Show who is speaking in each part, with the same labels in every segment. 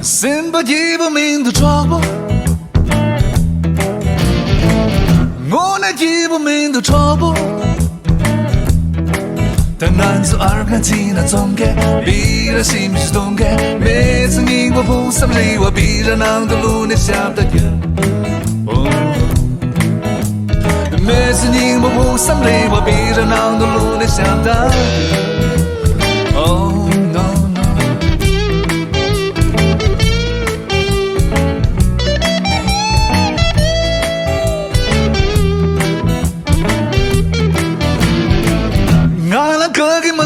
Speaker 1: Sympathy for me in the trouble. Gonna give me in the trouble. 但男子二看起那总给，必然心是懂给。每次你我不三里，我必然能的路那下的天。每次你我不三里，我必然能的路那下的天。Oh no。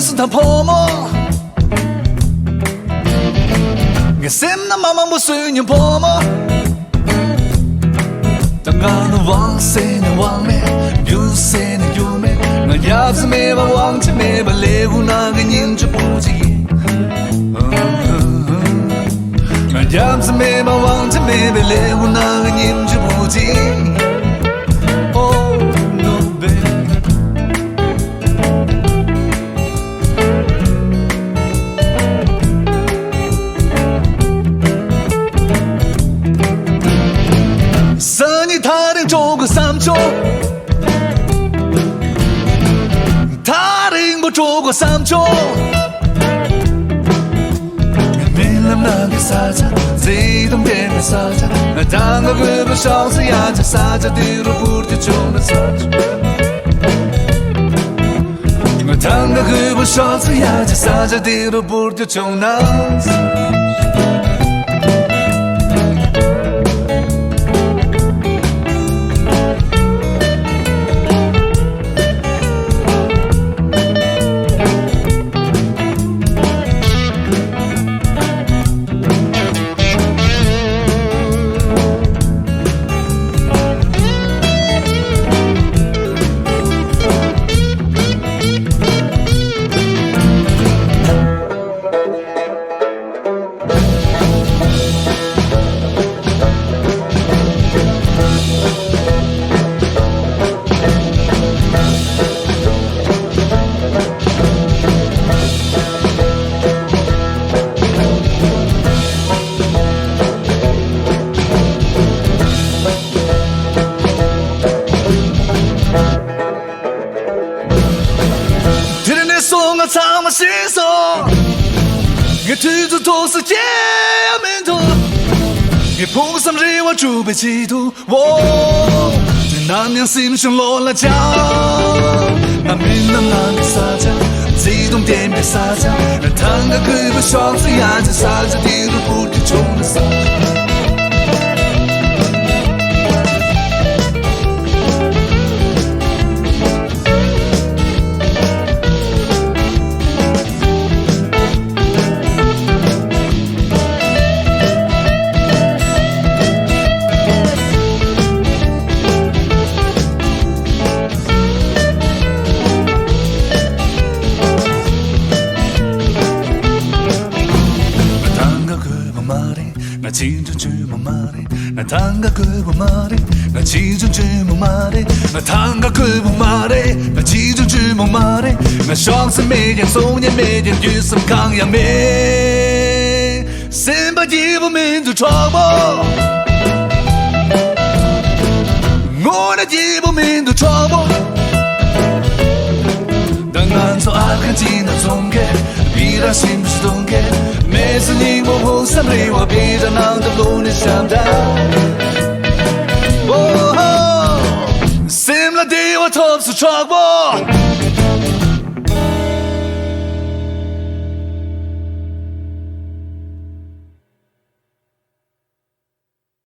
Speaker 1: 是他婆婆，我心那妈妈不随你婆婆，当俺能忘谁能忘没，有谁能有没，我要是没把忘记没把猎物那个人就不记，我要是没把忘记没把猎物那个人就不记。做过三周，他令我做过三周。明了那个撒家，自动变得撒家，当个鬼不烧死呀，这撒家的路不就就能撒家。当个鬼不烧死呀，这撒家的路不就就能撒家。心酸，我推着都是姐妹头，我碰上日我准备祈祷，那年心上落了脚，那明那那个撒家，自动点别撒家，那tango可不双子呀，这撒家地路不就冲了撒。那其中之梦马里，那tango可不马里，那其中之梦马里，那tango可不马里，那其中之梦马里，那双子每天送年每天举手抗阳美，身把一部民族传播，我的一部民族传播，当俺从阿看起那总给，必然心不是懂给。每次你我互相对我，必然能的路你想到。个地我头是穿过。